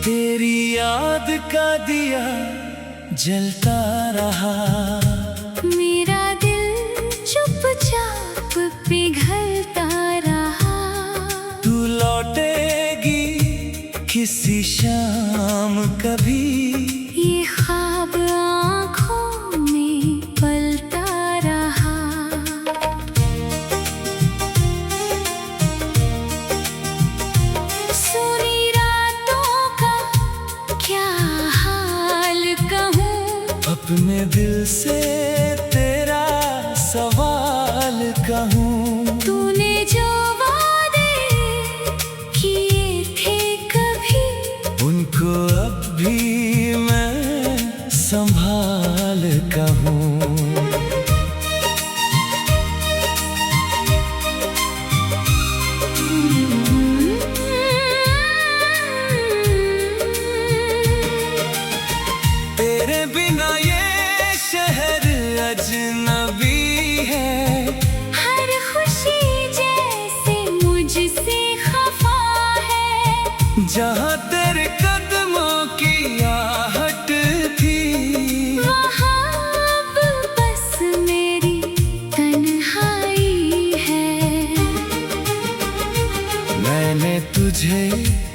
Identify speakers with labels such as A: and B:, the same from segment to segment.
A: तेरी याद का दिया जलता रहा,
B: मेरा दिल चुपचाप पिघलता रहा।
A: तू लौटेगी किसी शाम कभी,
B: ये ख्वाब आँखों में पलता रहा। सुनी रातों का क्या हाल कहूँ,
A: अपने दिल से तेरा सवाल कहूँ।
B: तूने जो वादे किए थे कभी,
A: उनको अब भी मैं संभाल कहूँ। तेरे बिना ये शहर अजनबी है,
B: हर खुशी जैसे मुझसे खफा है।
A: जहाँ तेरे कदमों की आहट थी,
B: वहाँ अब बस मेरी तन्हाई है।
A: मैंने तुझे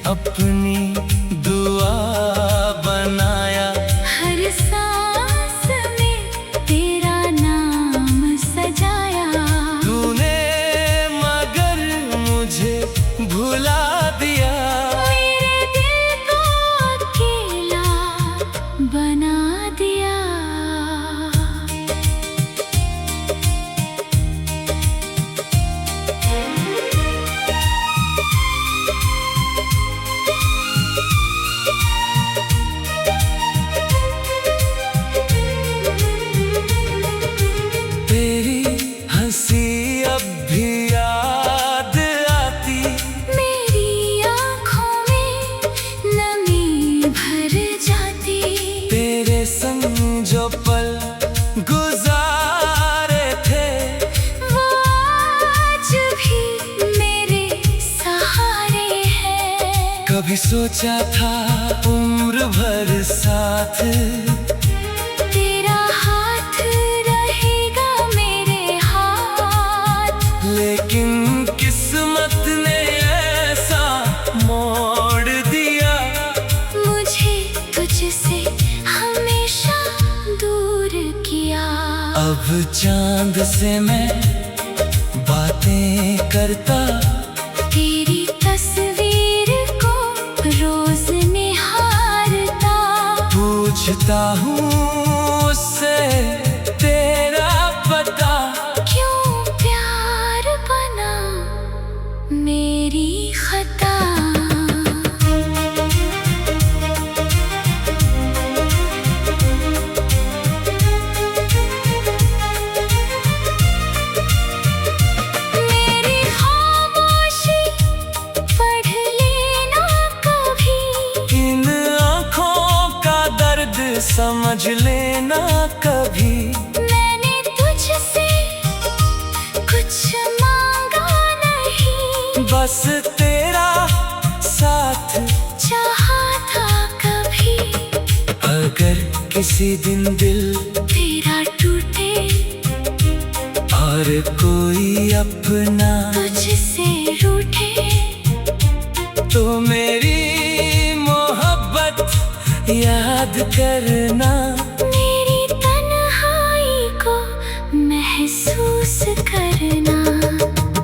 A: अपनी दुआ बनाया,
B: हर सांस में तेरा नाम सजाया।
A: तूने मगर मुझे भुला दिया,
B: मेरे दिल को अकेला बना दिया।
A: तेरी हंसी अब भी याद आती,
B: मेरी आँखों में नमी भर जाती।
A: तेरे संग जो पल गुजारे थे,
B: वो आज भी मेरे सहारे हैं।
A: कभी सोचा था उम्र भर साथ,
B: तेरा हाथ रहेगा मेरे हाथ।
A: लेकिन किस्मत ने ऐसा मोड़ दिया,
B: मुझे तुझसे हमेशा दूर किया।
A: अब चांद से मैं बातें करता,
B: तेरी तस्वीर को रोज निहारता।
A: पूछता हूँ उससे तेरा पता,
B: क्यों प्यार बना मेरी खता। मेरी खामोशी पढ़ लेना कभी,
A: इन आँखों का दर्द समझ लेना कभी।
B: मैंने तुझसे कुछ मांगा नहीं,
A: बस तेरा साथ
B: चाहा था कभी।
A: अगर किसी दिन दिल
B: तेरा टूटे
A: और कोई अपना
B: तुझसे रूठे,
A: तो मेरी मोहब्बत याद करना।
B: मेरी तन्हाई को महसूस करना।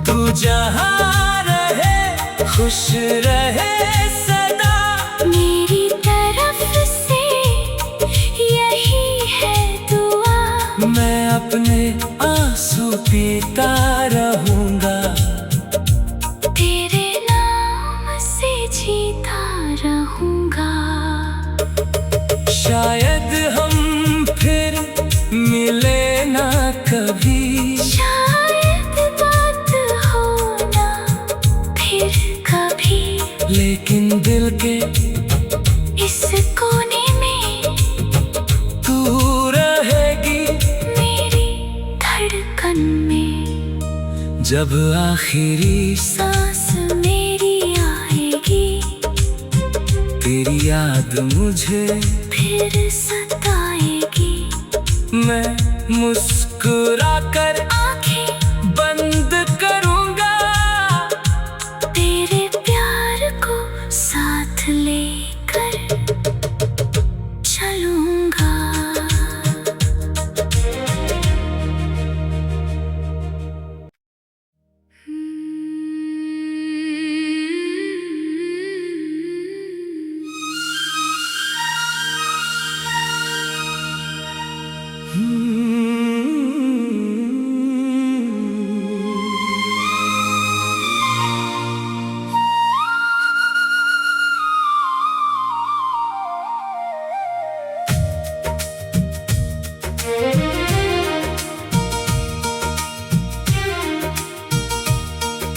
A: तू जहाँ रहे खुश रहे सदा,
B: मेरी तरफ से यही है दुआ।
A: मैं अपने आंसू पीता रहूंगा,
B: तेरे नाम से जीता रहूंगा।
A: शायद हम फिर मिले ना कभी,
B: शायद बात हो ना फिर कभी।
A: लेकिन दिल के
B: इस कोने में
A: तू रहेगी
B: मेरी धड़कन में।
A: जब आखिरी
B: सांस मेरी आएगी,
A: तेरी याद मुझे
B: फिर सताएगी।
A: मैं मुस्कुरा कर
B: आंखें
A: बंद करूंगा,
B: तेरे प्यार को साथ लेकर चलूंगा।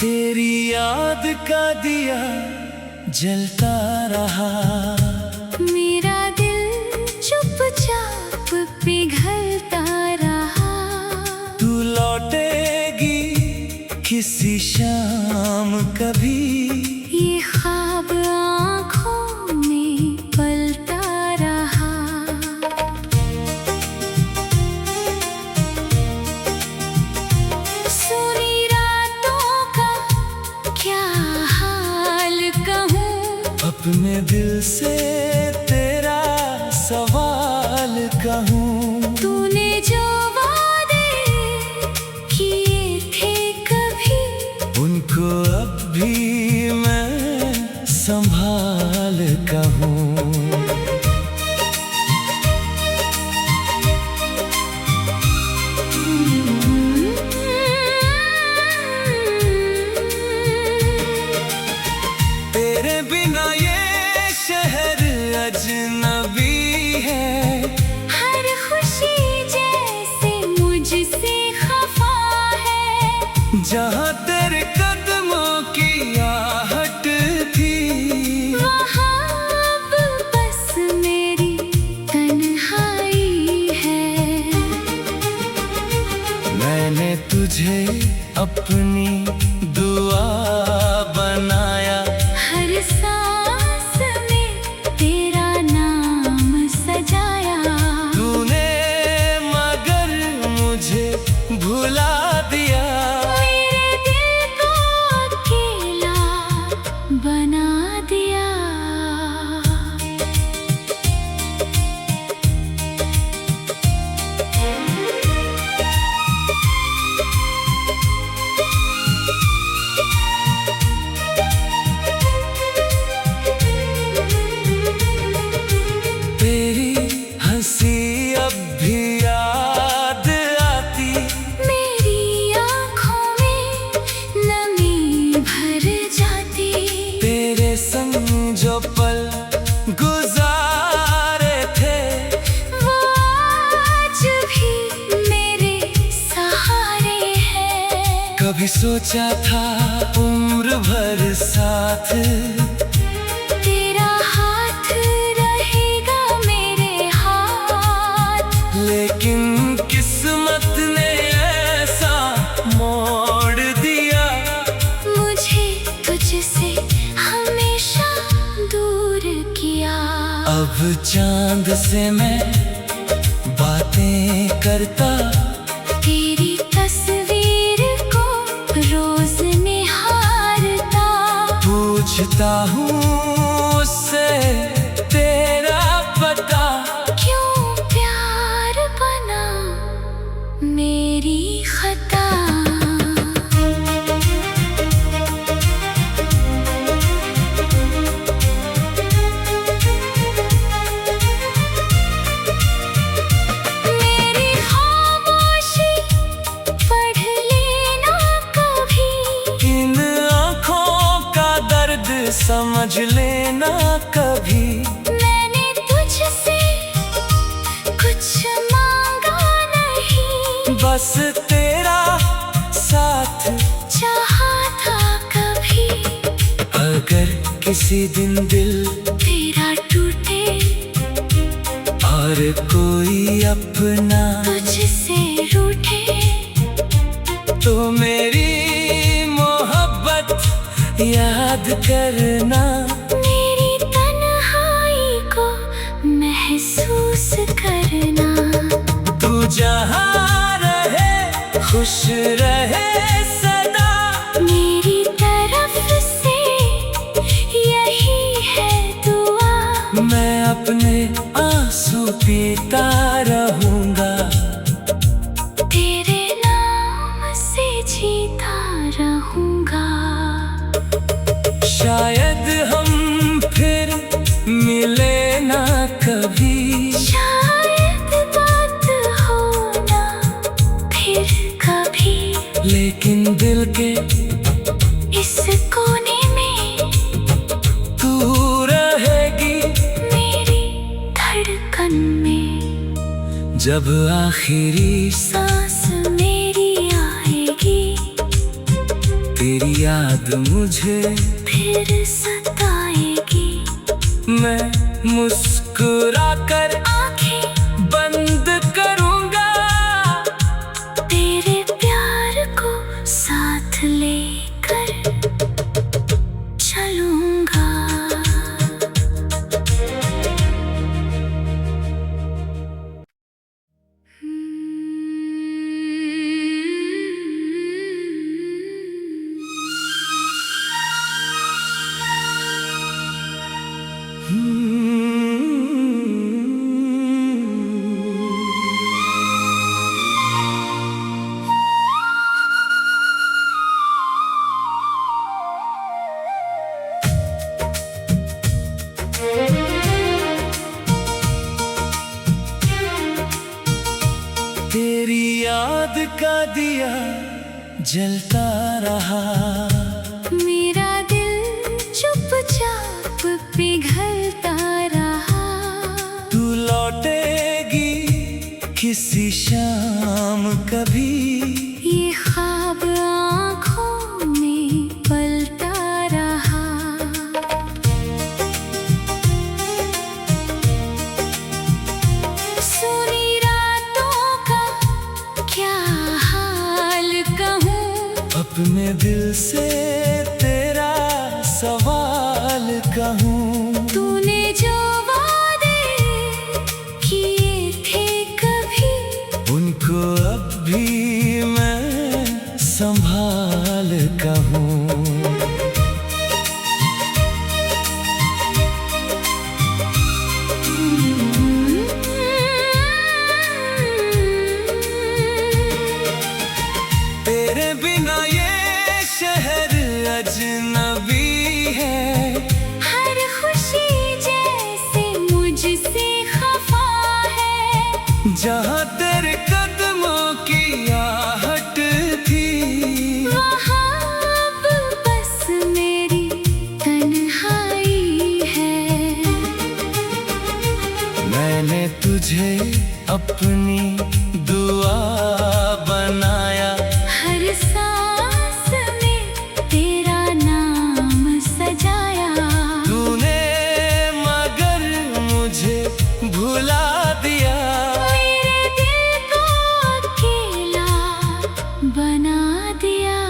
A: तेरी याद का दिया जलता रहा,
B: मेरा दिल चुपचाप पिघलता रहा।
A: तू लौटेगी किसी शाम कभी,
B: ये ख्वाब आँखों में पलता रहा। सुनी रातों का क्या हाल कहूँ,
A: अपने दिल से तेरा सवाल कहूँ।
B: तूने जो वादे किए थे कभी,
A: उनको अब भी मैं संभाल कहूँ। तेरे बिना ये शहर अजनबी है,
B: हर खुशी जैसे मुझसे खफा है।
A: जहाँ तेरे कदमों की आहट थी,
B: वहाँ अब बस मेरी तन्हाई है।
A: मैंने तुझे अपनी दुआ बनाया,
B: हर सांस में तेरा नाम सजाया।
A: तूने मगर मुझे भुला दिया।
B: मेरे दिल को अकेला बना दिया।
A: तेरी हंसी अब भी याद आती,
B: मेरी आँखों में नमी भर जाती।
A: तेरे संग जो पल गुजारे थे,
B: वो आज भी मेरे सहारे हैं।
A: कभी सोचा था उम्र भर साथ,
B: तेरा हाथ रहेगा मेरे हाथ।
A: लेकिन किस्मत ने ऐसा मोड़ दिया,
B: मुझे तुझसे हमेशा दूर किया।
A: अब चांद से मैं बातें करता,
B: तेरी तस्वीर को रोज निहारता।
A: पूछता हूँ उससे तेरा पता,
B: क्यों प्यार बना मेरी खता। मेरी खामोशी पढ़ लेना कभी,
A: इन आँखों का दर्द समझ लेना कभी।
B: मैंने तुझसे कुछ मांगा नहीं,
A: बस तेरा साथ
B: चाहा था कभी।
A: अगर किसी दिन दिल
B: तेरा टूटे
A: और कोई अपना
B: तुझसे रूठे,
A: तो मेरी मोहब्बत याद करना।
B: मेरी तन्हाई
A: खुश रहे सदा।
B: मेरी तरफ से यही है दुआ।
A: मैं अपने आंसू पीता रहूंगा,
B: तेरे नाम से जीता रहूंगा।
A: शायद हम फिर मिले ना कभी,
B: शायद बात हो ना फिर कभी।
A: लेकिन दिल के
B: इस कोने में
A: तू रहेगी
B: मेरी धड़कन में।
A: जब आखिरी
B: सांस मेरी आएगी,
A: तेरी याद मुझे
B: फिर सताएगी।
A: मैं मुस्कुराकर
B: आंखें
A: बंद करूंगा,
B: तेरे प्यार को साथ लेकर चलूंगा।
A: तेरी याद का दिया जलता रहा,
B: मेरा दिल चुपचाप पिघलता रहा।
A: तू लौटेगी किसी शाम कभी,
B: ये ख्वाब आँखों में पलता रहा। सुनी रातों का क्या हाल कहूँ,
A: अपने दिल से तेरा सवाल कहूँ।
B: तूने जो वादे किए थे कभी,
A: उनको अब भी मैं संभाल कहूँ। तेरे बिना ये शहर अजनबी है,
B: हर खुशी जैसे मुझसे खफा है।
A: जहाँ तेरे कदमों की आहट थी,
B: वहाँ अब बस मेरी तन्हाई है।
A: मैंने तुझे अपनी दुआ बनाया,
B: हर सांस में तेरा नाम सजाया।
A: तूने मगर मुझे भुला दिया।
B: मेरे दिल को अकेला बना दिया।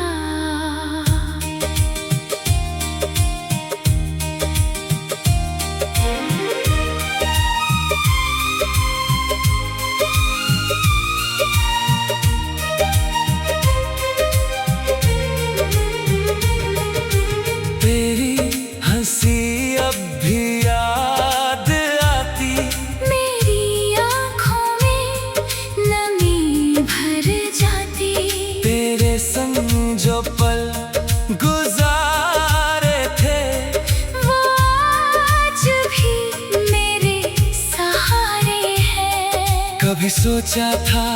A: तेरी हंसी अब भी याद आती,
B: मेरी आँखों में नमी भर जाती।
A: तेरे संग जो पल गुजारे थे,
B: वो आज भी मेरे सहारे हैं।
A: कभी सोचा था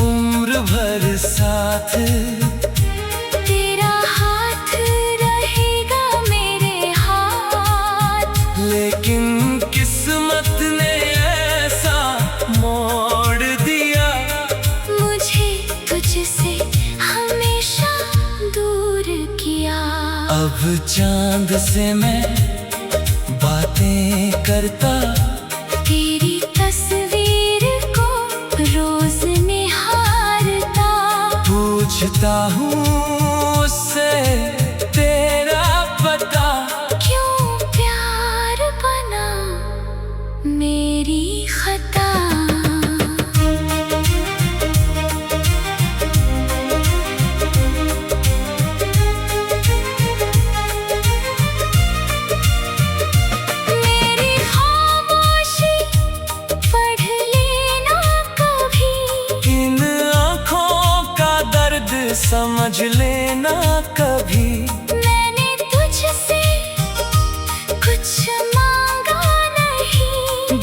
A: उम्र भर साथ,
B: तेरा हाथ रहेगा मेरे हाथ।
A: लेकिन किस्मत ने ऐसा मोड़ दिया,
B: मुझे तुझसे हमेशा दूर किया।
A: अब चांद से मैं बातें करता,
B: तेरी तस्वीर को रोज निहारता।
A: पूछता हूँ उससे तेरा पता,
B: क्यों प्यार बना मेरी खता।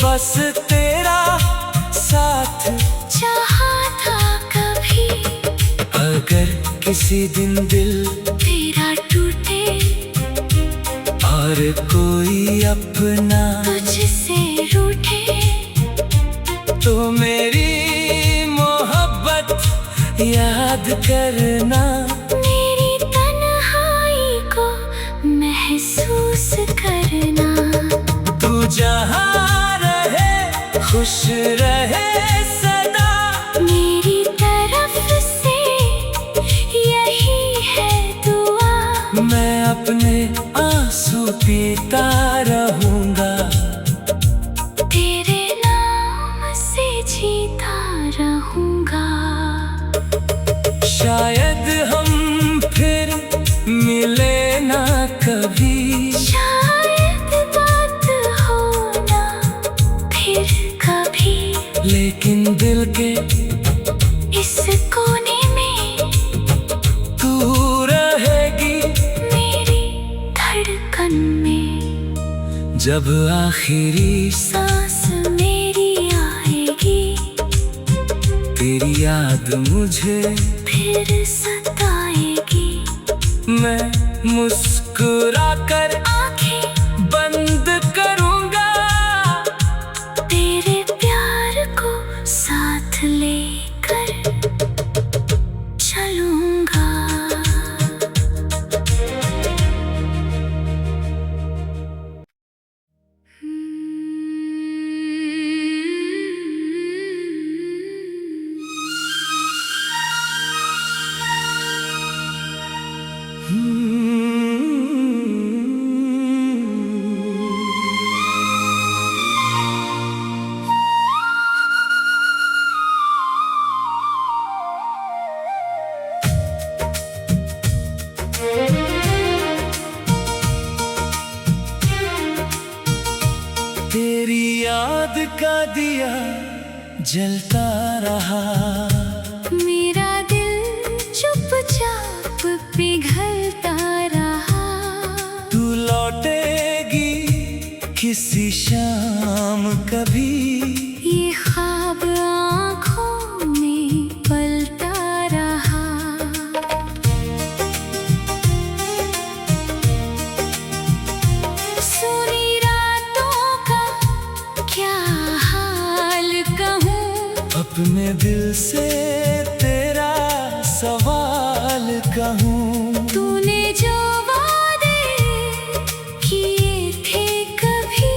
A: बस तेरा साथ
B: चाहा था कभी।
A: अगर किसी दिन दिल
B: तेरा टूटे
A: और कोई अपना
B: तुझसे रूठे,
A: तो मेरी मोहब्बत याद करना।
B: मेरी तन्हाई को महसूस करना।
A: तू जहाँ रहे खुश रहे सदा,
B: मेरी तरफ से यही है दुआ।
A: मैं अपने आंसू पीता रहूंगा,
B: तेरे नाम से जीता रहूंगा।
A: शायद हम फिर मिले ना कभी,
B: शायद बात हो ना फिर कभी,
A: लेकिन दिल के
B: इस कोने में
A: तू रहेगी
B: मेरी धड़कन में।
A: जब आखिरी
B: सांस मेरी आएगी,
A: तेरी याद मुझे
B: फिर सताएगी।
A: मैं मुस्कुरा कर
B: आंखें
A: बंद करूंगा,
B: तेरे प्यार को साथ लेकर चलूंगा।
A: तेरी याद का दिया जलता रहा,
B: मेरा दिल चुपचाप पिघलता रहा।
A: तू लौटेगी किसी शाम कभी,
B: ये ख्वाब आँखों में पलता रहा। सुनी रातों का क्या हाल कहूँ,
A: अपने दिल से तेरा सवाल कहूँ।
B: तूने जो वादे किए थे कभी,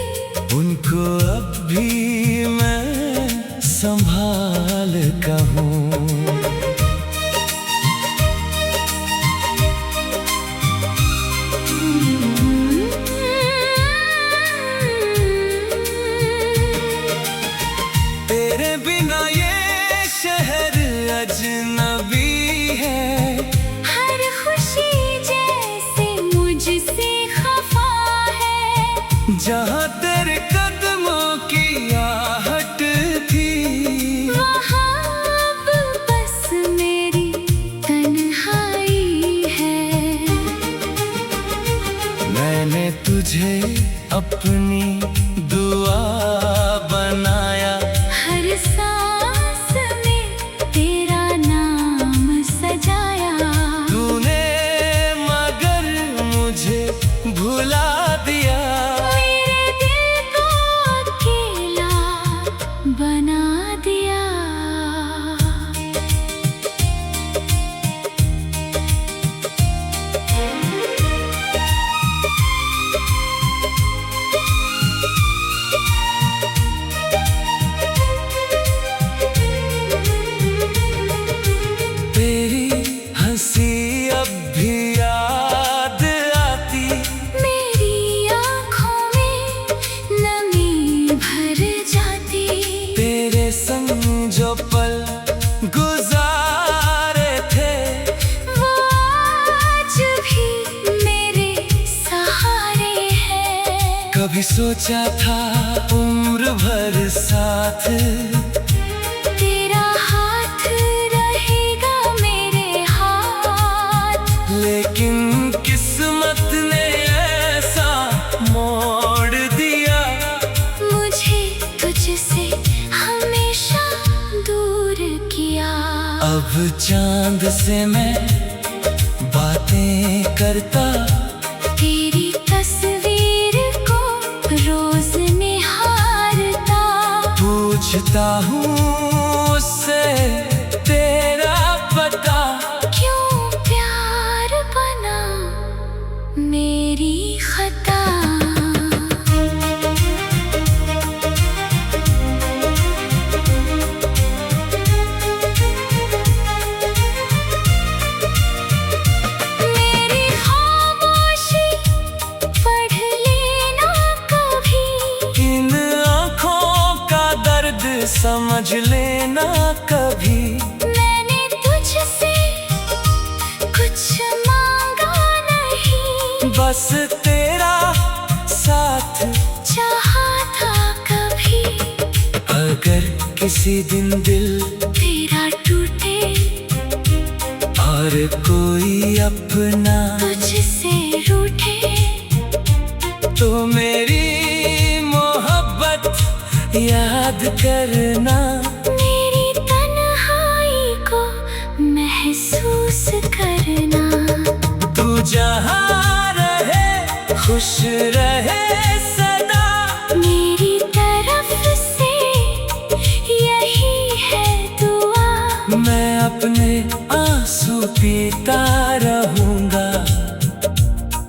A: उनको अब भी मैं संभाल कहूँ। तेरे बिना ये शहर अजनबी है,
B: हर खुशी जैसे मुझसे खफा है।
A: जहाँ तेरे कदमों की आहट थी,
B: वहाँ अब बस मेरी तन्हाई है।
A: मैंने तुझे अपनी दुआ बनाया,
B: हर सांस में तेरा नाम सजाया।
A: तूने मगर मुझे भुला दिया,
B: मेरे दिल को अकेला बना दिया।
A: तेरी हंसी अब भी याद आती,
B: मेरी आँखों में नमी भर जाती।
A: तेरे संग जो पल गुजारे थे,
B: वो आज भी मेरे सहारे हैं।
A: कभी सोचा था उम्र भर साथ,
B: तेरा हाथ रहेगा मेरे हाथ।
A: लेकिन किस्मत ने ऐसा मोड़ दिया,
B: मुझे
A: चांद से मैं बातें करता,
B: तेरी तस्वीर को रोज निहारता,
A: पूछता हूँ उससे तेरा पता।
B: क्यों प्यार बना मेरी खता। मेरी खामोशी पढ़ लेना कभी,
A: इन आँखों का दर्द समझ लेना कभी।
B: मैंने तुझसे कुछ मांगा नहीं,
A: बस तेरा साथ
B: चाहा था कभी।
A: अगर किसी दिन दिल
B: तेरा टूटे
A: और कोई अपना
B: तुझसे रूठे,
A: तो मेरी मोहब्बत याद करना।
B: मेरी तन्हाई को महसूस करना।
A: तू जहाँ रहे खुश रहे सदा,
B: मेरी तरफ से यही है दुआ।
A: मैं अपने आंसू पीता रहूंगा,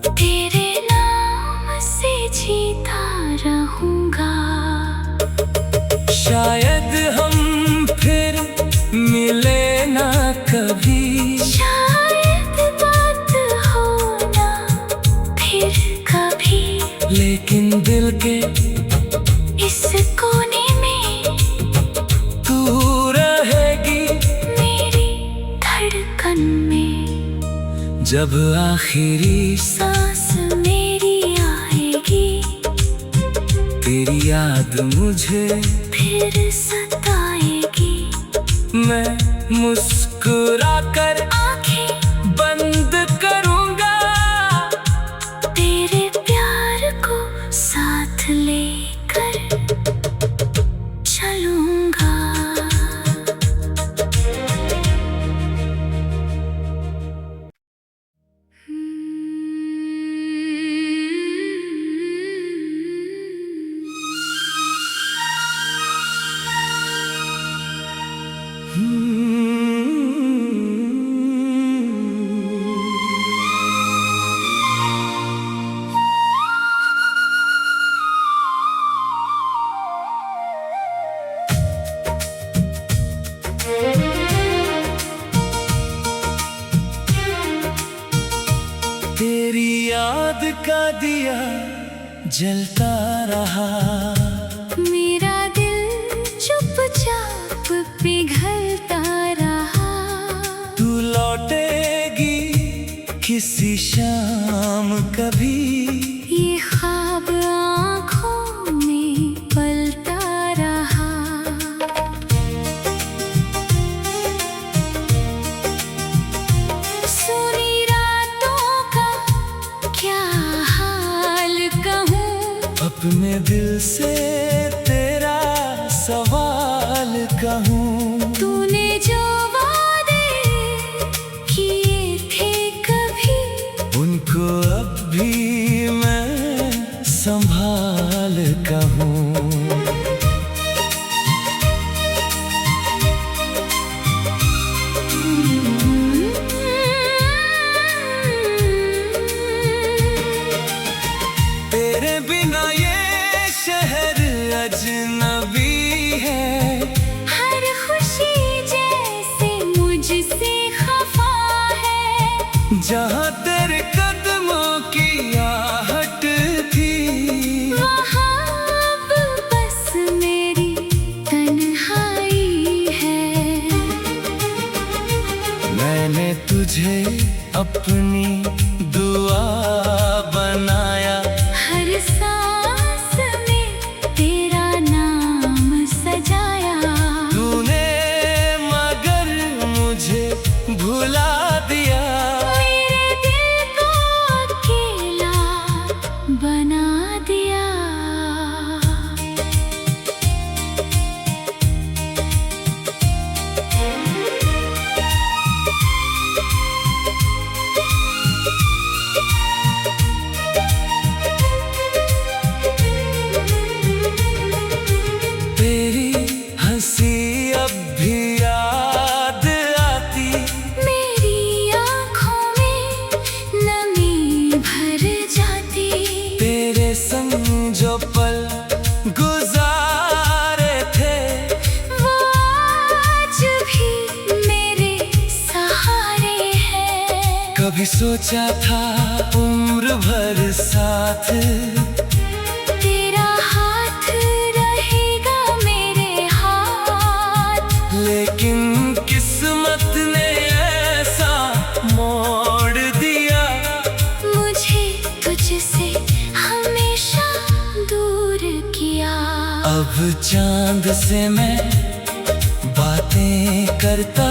B: तेरे नाम से जीता रहूंगा।
A: शायद हम फिर मिले ना कभी।
B: शायद बात हो ना फिर कभी,
A: लेकिन दिल के
B: इस कोने में
A: तू रहेगी
B: मेरी धड़कन में।
A: जब आखिरी
B: सांस मेरी आएगी,
A: तेरी याद मुझे
B: फिर सताएगी।
A: मैं मुस्कुरा कर
B: आंखें
A: बंद करूंगा,
B: तेरे प्यार को साथ लेकर चलूंगा।
A: तेरी याद का दिया जलता रहा,
B: मेरा दिल चुपचाप पिघलता रहा।
A: तू लौटेगी किसी शाम कभी,
B: ये ख्वाब आँखों में पलता रहा। सुनी रातों का क्या हाल कहूँ,
A: अपने दिल से तेरा सवाल कहूँ।
B: तूने जो वादे किए थे कभी,
A: उनको अब भी मैं संभाल कहूँ। तेरे बिना ये शहर अजनबी है,
B: हर खुशी जैसे मुझसे खफा है।
A: जहाँ तेरे कदमों की आहट थी,
B: वहाँ अब बस मेरी तन्हाई है।
A: मैंने तुझे अपनी दुआ बनाया,
B: हर सांस में तेरा नाम सजाया।
A: तूने मगर मुझे भुला दिया।
B: मेरे दिल को अकेला बना दिया।
A: सोचा था उम्र भर साथ,
B: तेरा हाथ रहेगा मेरे हाथ।
A: लेकिन किस्मत ने ऐसा मोड़ दिया,
B: मुझे तुझसे हमेशा दूर किया।
A: अब चांद से मैं बातें करता,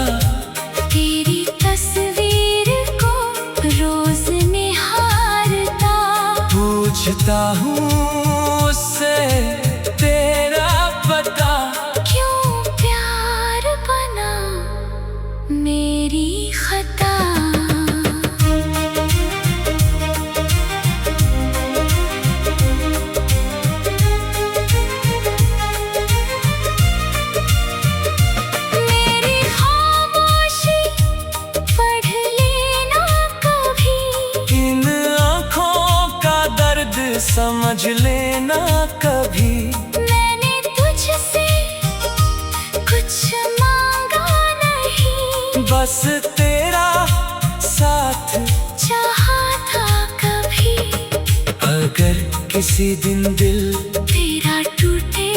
B: तेरी तस्वीर को रोज निहारता।
A: पूछता हूँ उससे तेरा पता,
B: क्यों प्यार बना मेरी खता। मेरी खामोशी पढ़ लेना कभी,
A: इन आँखों का दर्द समझ लेना कभी।
B: मैंने तुझसे कुछ मांगा नहीं,
A: बस तेरा साथ
B: चाहा था कभी।
A: अगर किसी दिन दिल
B: तेरा टूटे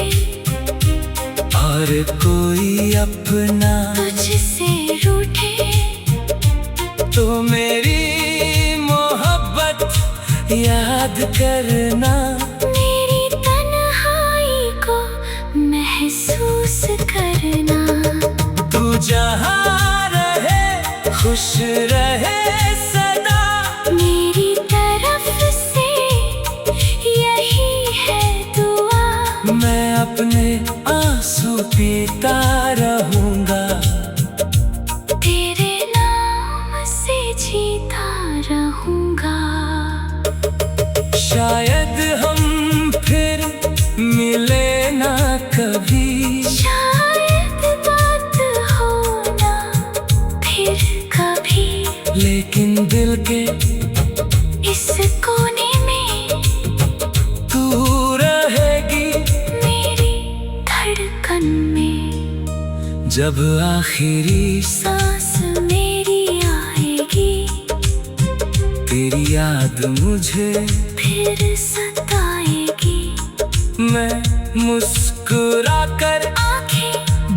A: और कोई अपना
B: तुझसे रूठे,
A: तो मेरी मोहब्बत याद करना।
B: मेरी तन्हाई को महसूस करना।
A: तू जहाँ रहे खुश रहे सदा,
B: मेरी तरफ से यही है दुआ।
A: मैं अपने आंसू पीता रहूंगा,
B: तेरे नाम से जीता रहूंगा।
A: शायद हम फिर मिले ना कभी,
B: शायद बात हो ना फिर कभी।
A: लेकिन दिल के
B: इस कोने में
A: तू रहेगी
B: मेरी धड़कन में।
A: जब आखिरी
B: सांस मेरी आएगी,
A: तेरी याद मुझे
B: फिर सताएगी।
A: मैं मुस्कुरा कर
B: आंखें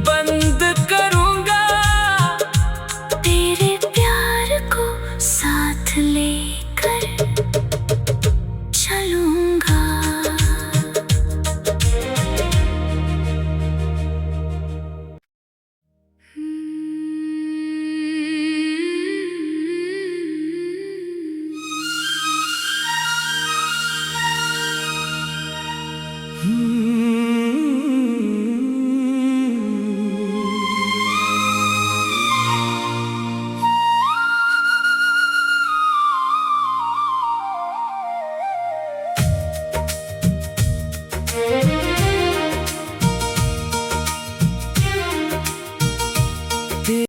A: बंद करूंगा,
B: तेरे प्यार को साथ लेकर चलूंगा।
A: Hmm.